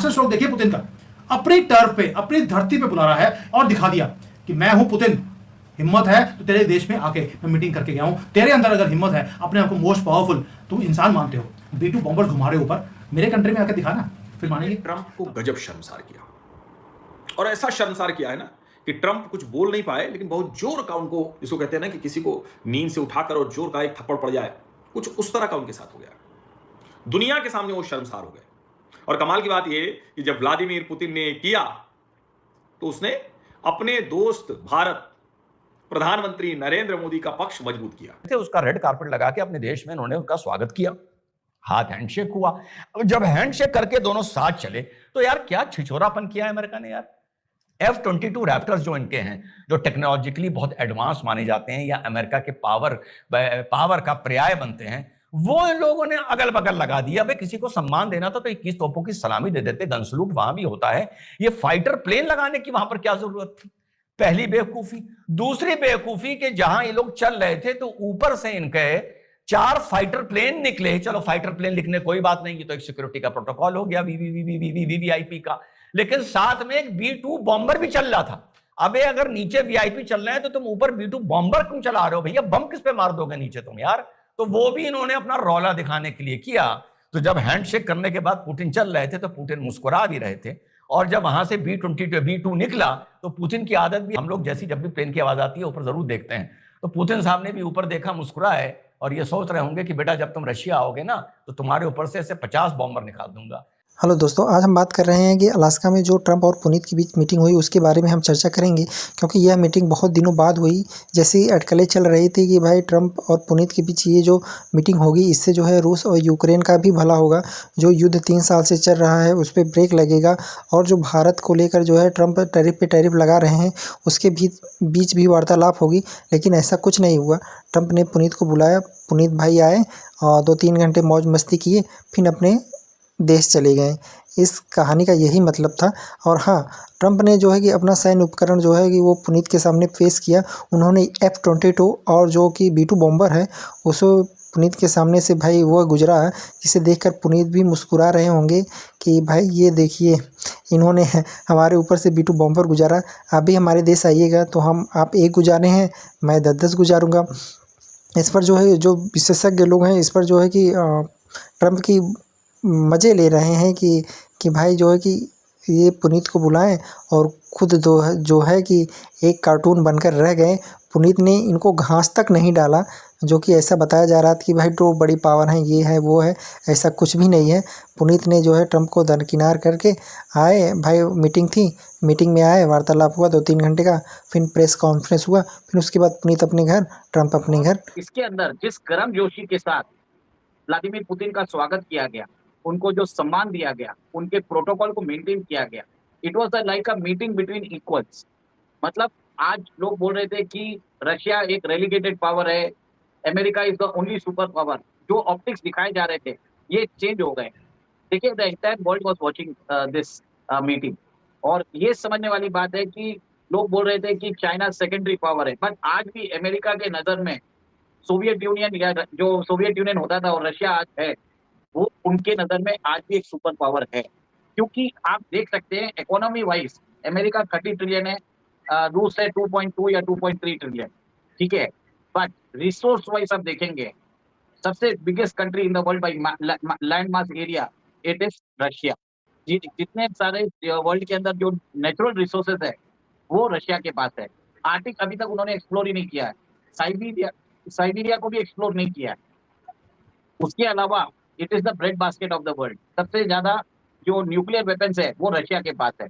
Master stroke देखिए Putin का, अपनी टर्फ पे, अपनी धरती पे बुला रहा है और दिखा दिया कि मैं हूं पुतिन, हिम्मत है तो तेरे देश में आके मैं मीटिंग करके गया हूं, तेरे अंदर अगर हिम्मत है, अपने आप को मोस्ट पावरफुल तुम इंसान मानते हो, B2 बॉम्बर घुमा रहे ऊपर, मेरे कंट्री में आकर दिखाना, फिर मानेंगे। ट्रंप को गजब शर्मसार किया, और ऐसा शर्मसार किया है ना कि ट्रंप कुछ बोल नहीं पाए, लेकिन बहुत जोर का उनको, जिसको कहते हैं ना कि किसी को नींद से उठाकर और जोर का एक थप्पड़ पड़ जाए, कुछ उस तरह का उनके साथ हो गया। दुनिया के सामने वो शर्मसार हो गए। और कमाल की बात यह कि जब व्लादिमीर पुतिन ने किया तो उसने अपने दोस्त भारत प्रधानमंत्री नरेंद्र मोदी का पक्ष मजबूत किया। उसका रेड कार्पेट लगा के अपने देश में उन्होंने उसका स्वागत किया, हाथ हैंडशेक हुआ। अब जब हैंडशेक करके दोनों साथ चले तो यार क्या छिछोरापन किया है अमेरिका ने यार। F-22 रैप्टर्स जो इनके हैं, जो टेक्नोलॉजिकली बहुत एडवांस माने जाते हैं या अमेरिका के पावर का पर्याय बनते हैं, वो इन लोगों ने अगल बगल लगा दिया। भाई किसी को सम्मान देना था तो 21 तोपों की सलामी दे देते, गनसलूट वहां भी होता है, ये फाइटर प्लेन लगाने की वहां पर क्या जरूरत थी। पहली बेवकूफी। दूसरी बेवकूफी कि जहां ये लोग चल रहे थे तो ऊपर से इनके 4 फाइटर प्लेन निकले। चलो फाइटर प्लेन लिखने कोई बात नहीं, ये तो एक सिक्योरिटी का प्रोटोकॉल हो गया वीवीआईपी का, लेकिन साथ में एक B2 बॉम्बर भी चल रहा था। अबे अगर नीचे वीआईपी चल रहे हैं तो तुम ऊपर B2 बॉम्बर क्यों चला रहे हो भैया, बम किस पे मार दोगे नीचे तुम यार। तो वो भी इन्होंने अपना रौला दिखाने के लिए किया। तो जब हैंडशेक करने के बाद पुतिन चल रहे थे तो पुतिन मुस्कुरा भी रहे थे, और जब वहां से B2 निकला तो पुतिन की आदत भी, हम लोग जैसी जब भी प्लेन की आवाज आती है ऊपर जरूर देखते हैं, तो पुतिन साहब ने भी ऊपर देखा, मुस्कुराए, और ये सोच रहे होंगे कि बेटा जब तुम रशिया आओगे ना तो तुम्हारे ऊपर से ऐसे 50 बॉम्बर निकाल दूंगा। हेलो दोस्तों, आज हम बात कर रहे हैं कि अलास्का में जो ट्रंप और पुनीत के बीच मीटिंग हुई उसके बारे में हम चर्चा करेंगे, क्योंकि यह मीटिंग बहुत दिनों बाद हुई। जैसे ही अटकलें चल रही थी कि भाई ट्रंप और पुनीत के बीच ये जो मीटिंग होगी इससे जो है रूस और यूक्रेन का भी भला होगा। जो युद्ध 3 साल से चल रहा है उस पर ब्रेक लगेगा, और जो भारत को लेकर जो है ट्रंप टैरिफ पे टैरिफ लगा रहे हैं उसके बीच भी वार्तालाप होगी। लेकिन ऐसा कुछ नहीं हुआ। ट्रंप ने पुनीत को बुलाया, पुनीत भाई आए और 2-3 घंटे मौज मस्ती किए, फिर अपने देश चले गए। इस कहानी का यही मतलब था। और हाँ, ट्रंप ने जो है कि अपना सैन्य उपकरण जो है कि वो पुनीत के सामने पेश किया। उन्होंने F-22 और जो कि B2 बॉम्बर है उसको पुनीत के सामने से भाई वो गुजरा, जिसे देखकर पुनीत भी मुस्कुरा रहे होंगे कि भाई ये देखिए इन्होंने हमारे ऊपर से B2 बॉम्बर गुजारा, आप भी हमारे देश आइएगा तो आप एक गुजारे हैं, मैं 10-10 गुजारूँगा। इस पर जो है जो विशेषज्ञ लोग हैं इस पर जो है कि ट्रंप की मज़े ले रहे हैं कि भाई जो है कि ये पुनीत को बुलाएं और खुद जो है कि एक कार्टून बनकर रह गए। पुनीत ने इनको घास तक नहीं डाला, जो कि ऐसा बताया जा रहा था कि भाई तो बड़ी पावर है, ये है वो है, ऐसा कुछ भी नहीं है। पुनीत ने जो है ट्रंप को दरकिनार करके आए, भाई मीटिंग थी, मीटिंग में आए, वार्तालाप हुआ 2-3 घंटे का, फिर प्रेस कॉन्फ्रेंस हुआ, फिर उसके बाद पुनीत अपने घर, ट्रंप अपने घर। इसके अंदर जिस गर्मजोशी के साथ व्लादिमीर पुतिन का स्वागत किया गया, उनको जो सम्मान दिया गया, उनके प्रोटोकॉल को मेंटेन किया गया, it was like a meeting between equals. मतलब आज लोग बोल रहे थे कि रशिया एक रेलिगेटेड पावर है, America is the only super power, जो ऑप्टिक्स दिखाए जा रहे थे ये चेंज हो गए। देखिए, the entire world was watching this meeting, और ये समझने वाली बात है कि लोग बोल रहे थे कि चाइना सेकेंडरी पावर है, बट आज भी अमेरिका के नजर में सोवियत यूनियन, या जो सोवियत यूनियन होता था और रशिया आज है, वो उनके नजर में आज भी एक सुपर पावर है। क्योंकि आप देख सकते हैं इकोनॉमी वाइज अमेरिका 30 ट्रिलियन है, रूस है 2.2 या 2.3 ट्रिलियन, ठीक है। बट रिसोर्स वाइज आप देखेंगे, सबसे biggest country in the world by land mass area, it is Russia. जितने सारे वर्ल्ड के अंदर जो नेचुरल रिसोर्सेज है वो रशिया के पास है। आर्टिक अभी तक उन्होंने एक्सप्लोर ही नहीं किया है, साइबेरिया को भी एक्सप्लोर नहीं किया है। उसके अलावा it is the bread basket of the world. सबसे ज्यादा जो न्यूक्लियर वेपन्स है वो रशिया के पास है।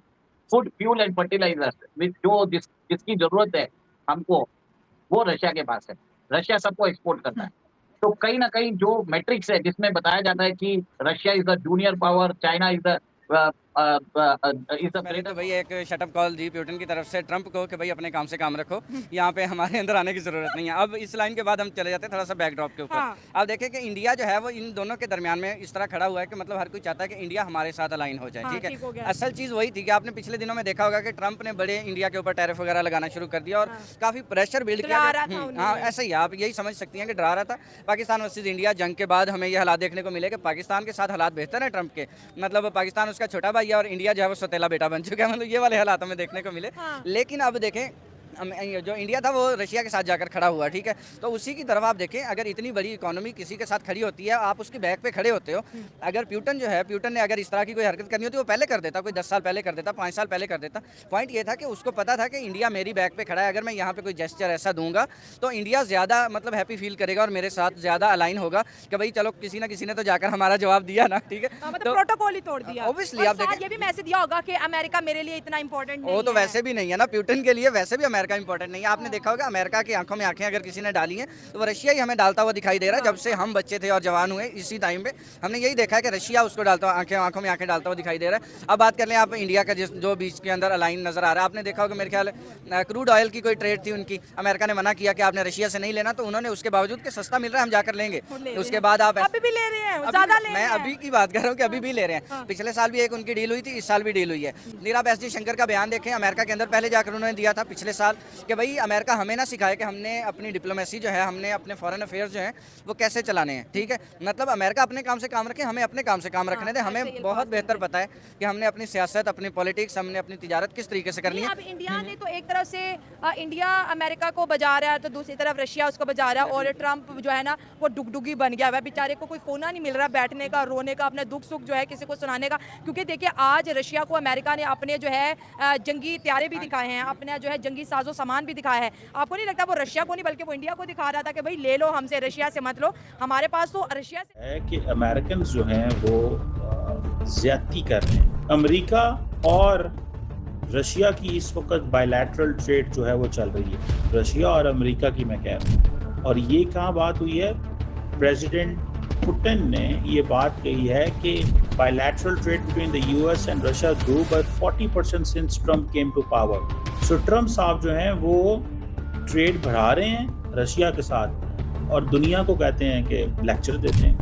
फूड, फ्यूल एंड फर्टिलाइजर्स जो जिसकी जरूरत है हमको, वो रशिया के पास है। रशिया सबको एक्सपोर्ट करता है। तो कहीं ना कहीं जो मैट्रिक्स है जिसमें बताया जाता है कि Russia is the junior power, China is the पहले तो भाई एक शटअप कॉल दी पुतिन की तरफ से ट्रंप को कि भाई अपने काम से काम रखो, यहाँ पे हमारे अंदर आने की जरूरत नहीं है। अब इस लाइन के बाद हम चले जाते हैं थोड़ा सा बैकड्रॉप के ऊपर। हाँ। अब देखें कि इंडिया जो है वो इन दोनों के दरमियान में इस तरह खड़ा हुआ है कि मतलब हर कोई चाहता है कि इंडिया हमारे साथ अलाइन हो जाए, हाँ, ठीक ठीक हो है। गया। असल चीज़ वही थी कि आपने पिछले दिनों में देखा होगा कि ट्रंप ने बड़े इंडिया के ऊपर टैरिफ वगैरह लगाना शुरू कर दिया और काफ़ी प्रेशर बिल्ड डरा किया। रहा था उन्हें। हाँ, ऐसे ही आप यही समझ सकती हैं कि डरा रहा था। पाकिस्तान वर्सेज इंडिया जंग के बाद हमें ये हालात देखने को मिले कि पाकिस्तान के साथ हालात बेहतर है ट्रंप के, मतलब पाकिस्तान उसका छोटा भाई भाई और इंडिया जो है वो सौतेला बेटा बन चुका है, मतलब ये वाले हालात हमें देखने को मिले। लेकिन अब देखें जो इंडिया था वो रशिया के साथ जाकर खड़ा हुआ, ठीक है, तो उसी की तरफ आप देखें, अगर इतनी बड़ी इकोनॉमी किसी के साथ खड़ी होती है, आप उसकी बैक पे खड़े होते हो। अगर प्यूटन जो है, प्यूटन ने अगर इस तरह की कोई हरकत करनी होती वो पहले कर देता, कोई 10 साल पहले कर देता, 5 साल पहले कर देता। पॉइंट ये था कि उसको पता था कि इंडिया मेरी बैक पे खड़ा है, अगर मैं यहाँ पे कोई जेस्चर ऐसा दूंगा तो इंडिया ज़्यादा मतलब हैप्पी फील करेगा और मेरे साथ ज़्यादा अलाइन होगा कि भाई चलो किसी ना किसी ने तो जाकर हमारा जवाब दिया ना, ठीक है। मतलब प्रोटोकॉल ही तोड़ दिया। ऑब्वियसली आप देखें, ये भी मैसेज दिया होगा कि अमेरिका मेरे लिए इतना इंपॉर्टेंट नहीं है। वो तो वैसे भी नहीं है ना, प्यूटन के लिए वैसे भी अमेरिका इंपॉर्टेंट नहीं है। आपने देखा होगा अमेरिका की आंखों में आंखें अगर किसी ने डाली हैं तो वो रशिया ही हमें डालता हुआ दिखाई दे रहा है। जब से हम बच्चे थे और जवान हुए इसी टाइम पे हमने यही देखा है कि रशिया उसको डालता हुआ आंखों में आंखें डालता हुआ दिखाई दे रहा है। अब बात कर लें आप इंडिया का जो बीच के अंदर अलाइन नजर आ रहा है, आपने देखा होगा मेरे ख्याल क्रूड ऑयल की कोई ट्रेड थी उनकी, अमेरिका ने मना किया कि आपने रशिया से नहीं लेना, तो उन्होंने उसके बावजूद कि सस्ता मिल रहा है हम जाकर लेंगे, उसके बाद आप अभी भी ले रहे हैं, ज्यादा ले रहे मैं हैं। अभी की बात कर रहा हूँ कि अभी भी ले रहे हैं। पिछले साल भी एक उनकी डील हुई थी, इस साल भी डील हुई है। फिर आप एस शंकर का बयान देखें, अमेरिका के अंदर पहले जाकर उन्होंने दिया था पिछले साल कि भाई अमेरिका हमें ना सिखाए कि हमने अपनी डिप्लोमेसी जो है, हमने अपने फॉरेन अफेयर्स जो हैं वो कैसे चलाने हैं, ठीक है। मतलब अमेरिका अपने काम से काम रखे, हमें अपने काम से काम रखने दें। हमें बहुत बेहतर पता है कि हमने अपनी सियासत, अपनी पॉलिटिक्स, हमने अपनी तिजारत किस तरीके से करनी है। अब इंडिया ने तो एक तरफ से इंडिया अमेरिका को बजा रहा है तो दूसरी तरफ रशिया उसको बजा रहा है, और ट्रम्प जो है ना वो डुगडुगी बन गया है। बेचारे को कोई कोना नहीं मिल रहा बैठने का, रोने का, अपने दुख सुख जो है किसी को सुनाने का। क्योंकि देखिए आज रशिया को अमेरिका ने अपने जो है जंगी हथियारे भी दिखाए हैं, अपना जो है जंगी साजो सामान भी दिखाया है। आपको नहीं लगता वो रशिया को नहीं बल्कि वो इंडिया को दिखा रहा था कि भाई ले लो हमसे, रशिया से मत लो, हमारे पास तो रशिया से है कि अमेरिकन जो हैं वो ज्यादती कर रहे हैं। अमेरिका और रशिया की इस वक्त बायलैटरल ट्रेड जो है वो चल रही है, रशिया और अमेरिका की मैं कह रहा हूँ। और ये कहाँ बात हुई है, प्रेसिडेंट पुतिन ने ये बात कही है कि bilateral trade between the US and Russia grew by 40% since Trump came to power. So Trump साहब जो हैं वो ट्रेड बढ़ा रहे हैं रशिया के साथ और दुनिया को कहते हैं कि लेक्चर देते हैं।